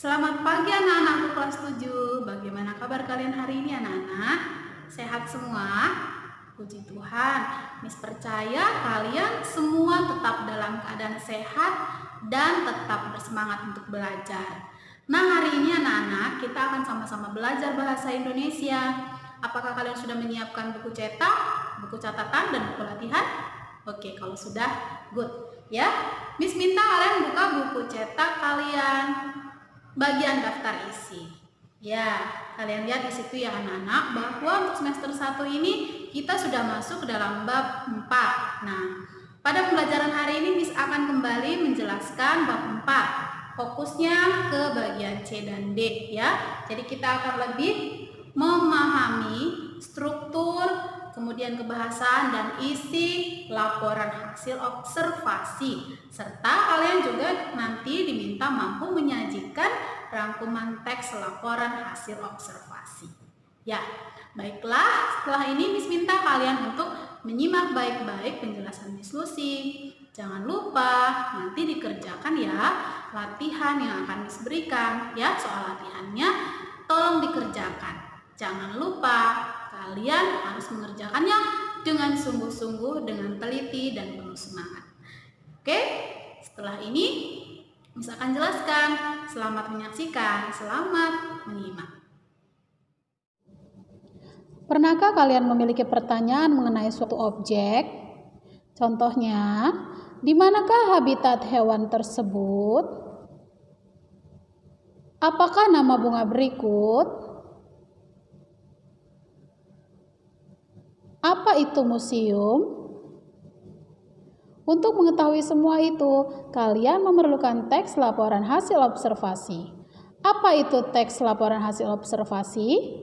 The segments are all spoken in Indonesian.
Selamat pagi anak-anakku kelas 7. Bagaimana kabar kalian hari ini anak-anak? Sehat semua? Puji Tuhan, Miss percaya kalian semua tetap dalam keadaan sehat dan tetap bersemangat untuk belajar. Nah, hari ini anak-anak kita akan sama-sama belajar bahasa Indonesia. Apakah kalian sudah menyiapkan buku cetak, buku catatan, dan buku latihan? Oke, kalau sudah, good. Ya, Miss minta kalian buka buku cetak kalian bagian daftar isi. Ya, kalian lihat di situ ya anak-anak bahwa untuk semester 1 ini kita sudah masuk ke dalam bab 4. Nah, pada pembelajaran hari ini Miss akan kembali menjelaskan bab 4. Fokusnya ke bagian C dan D ya. Jadi kita akan lebih memahami struktur, kemudian kebahasaan dan isi laporan hasil observasi, serta kalian juga nanti diminta mampu menyajikan rangkuman teks laporan hasil observasi. Ya, baiklah, setelah ini Miss minta kalian untuk menyimak baik-baik penjelasan Miss Lucy. Jangan lupa nanti dikerjakan ya latihan yang akan Miss berikan ya. Soal latihannya tolong dikerjakan. Jangan lupa kalian harus mengerjakannya dengan sungguh-sungguh, dengan teliti dan penuh semangat. Oke, setelah ini Miss akan jelaskan. Selamat menyaksikan, selamat menyimak. Pernahkah kalian memiliki pertanyaan mengenai suatu objek? Contohnya, di manakah habitat hewan tersebut? Apakah nama bunga berikut? Apa itu museum? Untuk mengetahui semua itu, kalian memerlukan teks laporan hasil observasi. Apa itu teks laporan hasil observasi?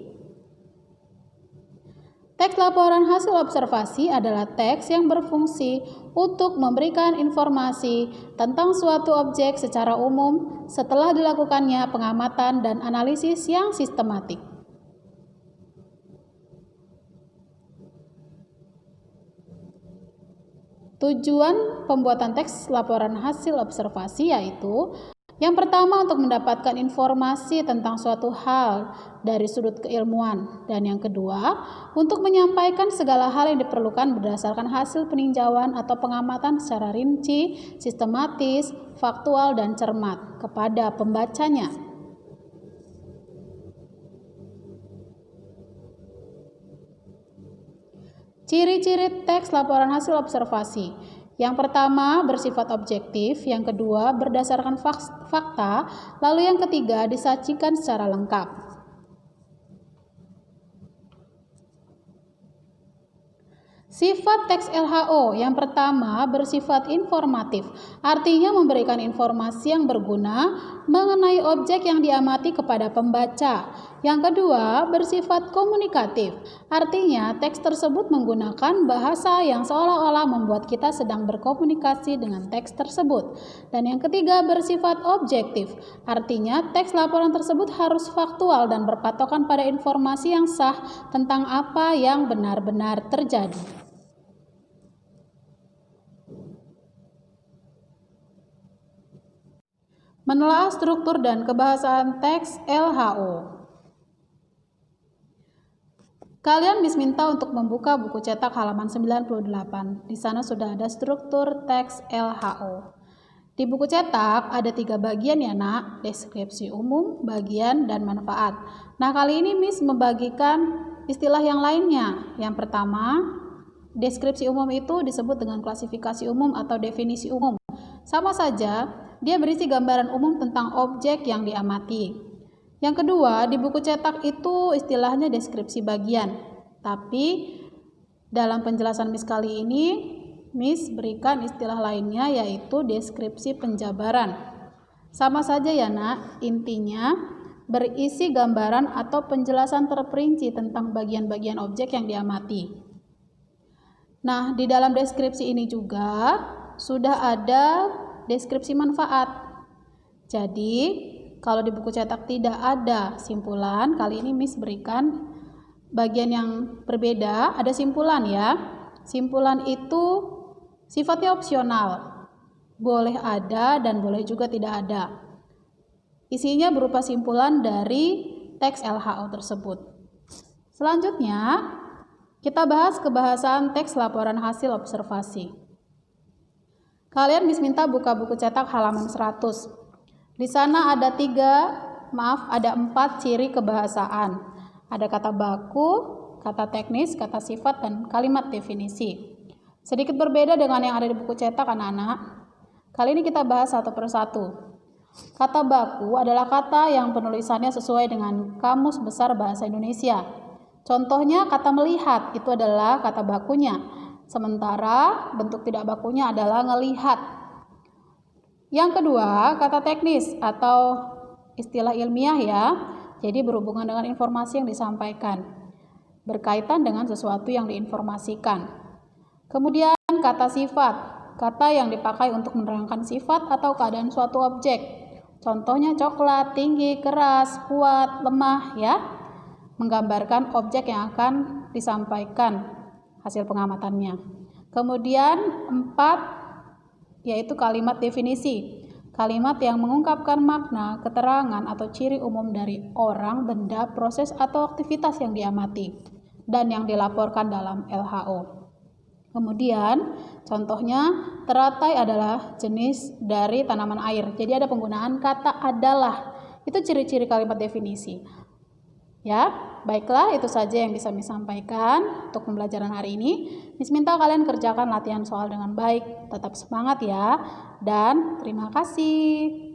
Teks laporan hasil observasi adalah teks yang berfungsi untuk memberikan informasi tentang suatu objek secara umum setelah dilakukannya pengamatan dan analisis yang sistematik. Tujuan pembuatan teks laporan hasil observasi yaitu yang pertama untuk mendapatkan informasi tentang suatu hal dari sudut keilmuan, dan yang kedua untuk menyampaikan segala hal yang diperlukan berdasarkan hasil peninjauan atau pengamatan secara rinci, sistematis, faktual, dan cermat kepada pembacanya. Ciri-ciri teks laporan hasil observasi. Yang pertama bersifat objektif, yang kedua berdasarkan fakta, lalu yang ketiga disajikan secara lengkap. Sifat teks LHO yang pertama bersifat informatif, artinya memberikan informasi yang berguna mengenai objek yang diamati kepada pembaca. Yang kedua bersifat komunikatif, artinya teks tersebut menggunakan bahasa yang seolah-olah membuat kita sedang berkomunikasi dengan teks tersebut. Dan yang ketiga bersifat objektif, artinya teks laporan tersebut harus faktual dan berpatokan pada informasi yang sah tentang apa yang benar-benar terjadi. Menelaah struktur dan kebahasaan teks LHO. Kalian Miss minta untuk membuka buku cetak halaman 98. Di sana sudah ada struktur teks LHO. Di buku cetak ada 3 bagian ya nak, deskripsi umum, bagian, dan manfaat. Nah kali ini Miss membagikan istilah yang lainnya. Yang pertama, deskripsi umum itu disebut dengan klasifikasi umum atau definisi umum. Sama saja, dia berisi gambaran umum tentang objek yang diamati. Yang kedua, di buku cetak itu istilahnya deskripsi bagian. Tapi dalam penjelasan Miss kali ini, Miss berikan istilah lainnya yaitu deskripsi penjabaran. Sama saja ya nak, intinya berisi gambaran atau penjelasan terperinci tentang bagian-bagian objek yang diamati. Nah, di dalam deskripsi ini juga sudah ada deskripsi manfaat. Jadi, kalau di buku cetak tidak ada simpulan, kali ini Miss berikan bagian yang berbeda, ada simpulan ya. Simpulan itu sifatnya opsional. Boleh ada dan boleh juga tidak ada. Isinya berupa simpulan dari teks LHO tersebut. Selanjutnya, kita bahas kebahasan teks laporan hasil observasi. Kalian minta buka buku cetak halaman 100. Di sana ada 4 ciri kebahasaan. Ada kata baku, kata teknis, kata sifat, dan kalimat definisi. Sedikit berbeda dengan yang ada di buku cetak anak-anak. Kali ini kita bahas satu persatu. Kata baku adalah kata yang penulisannya sesuai dengan Kamus Besar Bahasa Indonesia. Contohnya kata melihat, itu adalah kata bakunya. Sementara bentuk tidak bakunya adalah ngelihat. Yang kedua, kata teknis atau istilah ilmiah ya. Jadi berhubungan dengan informasi yang disampaikan. Berkaitan dengan sesuatu yang diinformasikan. Kemudian kata sifat, kata yang dipakai untuk menerangkan sifat atau keadaan suatu objek. Contohnya coklat, tinggi, keras, kuat, lemah ya. Menggambarkan objek yang akan disampaikan hasil pengamatannya. Kemudian 4 yaitu kalimat definisi. Kalimat yang mengungkapkan makna, keterangan atau ciri umum dari orang, benda, proses atau aktivitas yang diamati dan yang dilaporkan dalam LHO. Kemudian contohnya teratai adalah jenis dari tanaman air. Jadi ada penggunaan kata adalah. Itu ciri-ciri kalimat definisi. Ya, baiklah itu saja yang bisa Miss sampaikan untuk pembelajaran hari ini. Miss minta kalian kerjakan latihan soal dengan baik. Tetap semangat ya. Dan terima kasih.